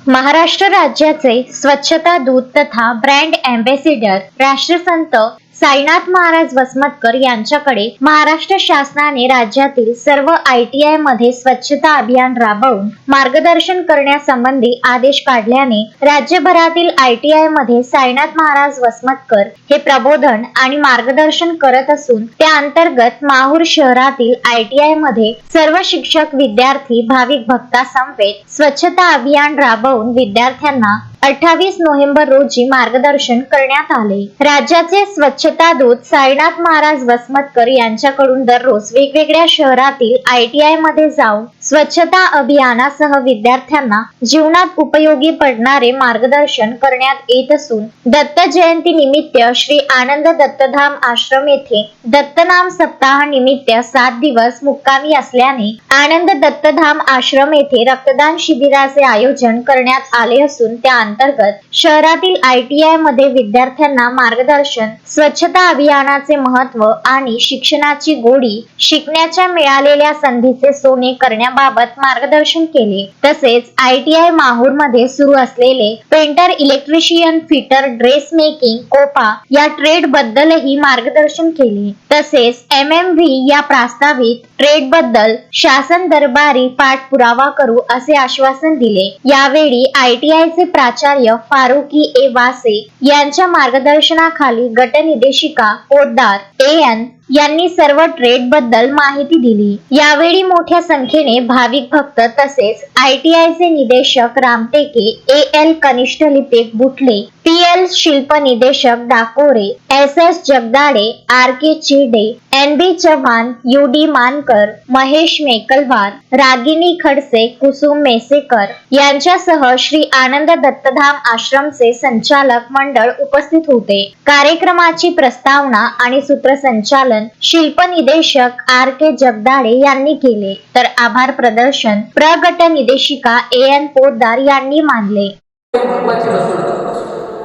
महाराष्ट्र राज्याचे स्वच्छता दूत तथा ब्रँड अँबॅसिडर राष्ट्रसंत साईनाथ महाराज वसमतकर यांच्याकडे महाराष्ट्र शासनाने राज्यातील सर्व ITI मध्ये स्वच्छता अभियान राबवून मार्गदर्शन करण्यासंबंधी आदेश काढल्याने राज्यभरातील ITI मध्ये साईनाथ महाराज वसमतकर हे प्रबोधन आणि मार्गदर्शन करत असून त्या अंतर्गत माहूर शहरातील ITI मध्ये सर्व शिक्षक विद्यार्थी भाविक भक्तांसमवेत स्वच्छता अभियान राबवून विद्यार्थ्यांना 28 नोव्हेंबर रोजी मार्गदर्शन करण्यात आले। राज्याचे स्वच्छता दूत साईनाथ महाराज वसमतकर यांच्याकडून दररोज वेगवेगळ्या शहरातील ITI मध्ये जाऊन स्वच्छता अभियानासह विद्यार्थ्यांना जीवनात उपयोगी पडणारे मार्गदर्शन करण्यात येत असून दत्त जयंती निमित्त श्री आनंद दत्तधाम आश्रम येथे दत्तनाम सप्ताह निमित्त 7 दिवस मुक्कामी असल्याने आनंद दत्तधाम आश्रम येथे रक्तदान शिबिराचे आयोजन करण्यात आले असून त्या अंतर्गत शहरातील ITI मध्ये विद्यार्थ्यांना मार्गदर्शन, स्वच्छता अभियानाचे महत्त्व आणि शिक्षणाची गोडी, शिकण्याच्या मिळालेल्या संधीचे सोने करण्याबाबत मार्गदर्शन केले। तसेच ITI माहूर मध्ये सुरू असलेले painter, electrician, fitter, dress making, COPA या ट्रेड बद्दलही मार्गदर्शन केले। तसेच MMV या प्रस्तावित ट्रेड बद्दल शासन दरबारी पाठपुरावा करू असे आश्वासन दिले। यावेळी ITI चे प्राचार्य फारुकी ए वासे यांच्या मार्गदर्शनाखाली गटनिदेशिका पोद्दार AN यांनी सर्व ट्रेड बद्दल माहिती दिली। यावेळी मोठ्या संख्येने भाविक भक्त तसेच ITI चे निदेशक रामटेके, AL कनिष्ठ लिपिक बुटले, TL शिल्प निदेशक Dakore, SS जगदाडे, RK Chirde, NB Chavan, UD मानकर, महेश मेकलवार, रागिनी खडसे, कुसुम मेसेकर यांच्यासह श्री आनंद दत्तधाम आश्रमचे संचालक मंडळ उपस्थित होते। कार्यक्रमाची प्रस्तावना आणि सूत्रसंचालन शिल्प निदेशक RK जगदाडे यांनी केले, तर आभार प्रदर्शन प्रगट निदेशिका AN पोद्दार यांनी मानले।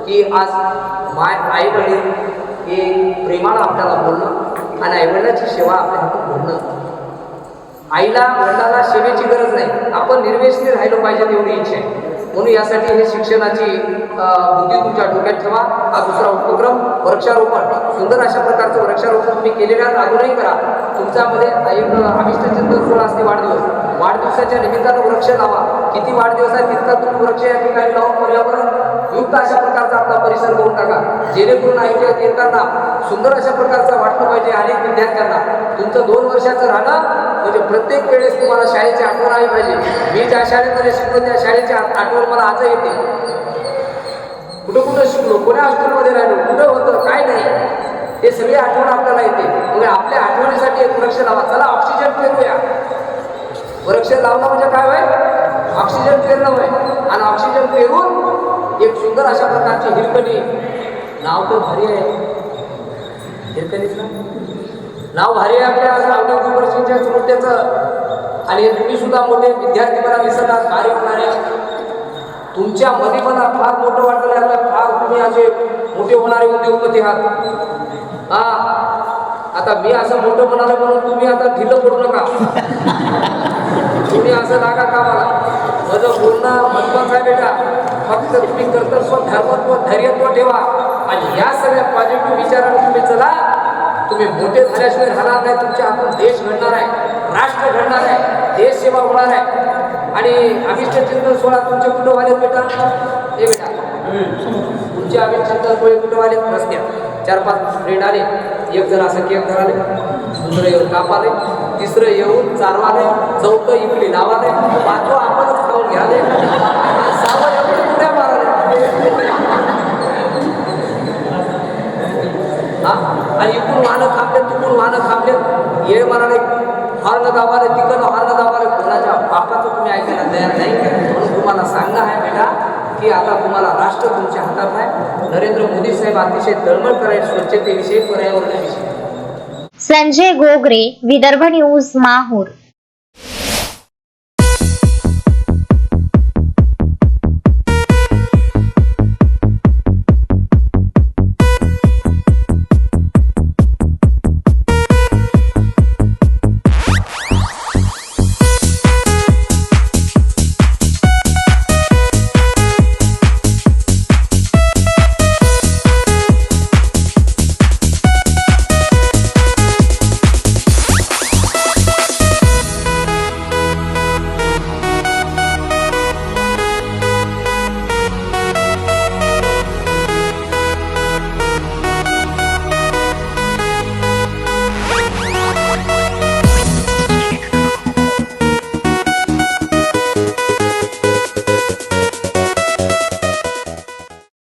की आज आई वडील हे प्रेमाला आपल्याला बोलणं आणि आईवडिलांची सेवा आपल्या हातून बोलणं। आईला वडिलाला सेवेची गरज नाही, आपण निर्व्यसनी राहिलो पाहिजे एवढी इच्छा आहे। म्हणून यासाठी हे शिक्षणाची बुद्धी तुमच्या डोक्यात ठेवा। हा दुसरा उपक्रम वृक्षारोपण, सुंदर अशा प्रकारचं वृक्षारोपण तुम्ही केलेल्या अजूनही करा। तुमच्यामध्ये अभिष्ट चिंतन सोहळा असते वाढदिवसाच्या निमित्तानं वृक्ष लावा। किती वाढदिवस आहे तितका तुम्ही वृक्ष या ठिकाणी लावून पर्यावरण युक्त अशा प्रकारचा आपला परिसर करून टाका, जेणेकरून ITI येताना सुंदर अशा प्रकारचं वाटलं पाहिजे। अनेक विद्यार्थ्यांना तुमचं 2 वर्षाचं राहणं म्हणजे प्रत्येक वेळेस तुम्हाला शाळेची आठवण आली पाहिजे। मी ज्या शाळेमध्ये शिकलो त्या शाळेची आठवण मला आज येते। कुठं शिकलो, कोण्या हॉस्टेलमध्ये राहिलो, कुठं होतं, काय नाही, ते सगळी आठवण आपल्याला येते। म्हणजे आपल्या आठवणीसाठी एक वृक्ष लावा। चला ऑक्सिजन पेरूया। वृक्ष लावणं म्हणजे काय होय? ऑक्सिजन पेरणं होय। आणि ऑक्सिजन पेरून एक सुंदर अशा प्रकारची हिरकणी, नाव तर भारी आहे, हिरकणीच ना नाव भारी आहे आपल्या लावणी वर्षीच्या मोठ्याचं। आणि तुम्ही सुद्धा मोठे विद्यार्थी मला दिसतात, कार्य होणारे तुमच्या मध्ये मला फार मोठं वाटलं आहे, फार तुम्ही असे मोठे होणारे उद्योगपती आहात। आता मी असं मोठं म्हणालो म्हणून तुम्ही आता ढिलं पडू नका, तुम्ही असं लागा कामाला। माझं बोलणं महत्वाचं आहे बेटा, फक्त तुम्ही कर्तव्य, धर्मत्व, धैर्यत्व ठेवा आणि या सगळ्या पॉझिटिव्ह विचाराने तुम्ही चला। तुम्ही मोठे झाल्याशिवाय राहणार नाही, तुमच्या हातून देश घडणार आहे, राष्ट्र घडणार आहे, देश सेवा होणार आहे। आणि अभिष्ट चिंतन सोहळा तुमचे कुठं आले बेटा? हे बेटा तुमचे अभिष्ट चिंतन सोहळे कुठं आले? रस्त्यात 4-5 फ्रेंड आले, एक जण असं केक धराले, दुसरं येऊन कापाले, तिसरं येऊन चारवाले, चौथं इकली लावाले, 5वं आपणच खाऊन घ्याले, 6वं एवढे पुण्या माराले। आणि इकडून वाहनं थांबले, तिकडून वाहनं थांबले, ये म्हणाले हॉर्न दाबाले, तिकडनं हॉर्न दाबाले, कोणाच्या बापाचं तुम्ही ऐकायला तयार नाही। म्हणून तुम्हाला सांगणं आहे बेटा की आता तुम्हाला राष्ट्र तुमच्या हातात आहे। नरेंद्र मोदी साहेब अतिशय तळमळ करायचे स्वच्छतेविषयी, पर्यावरणाविषयी। संजय गोगरे, विदर्भ न्यूज, माहूर।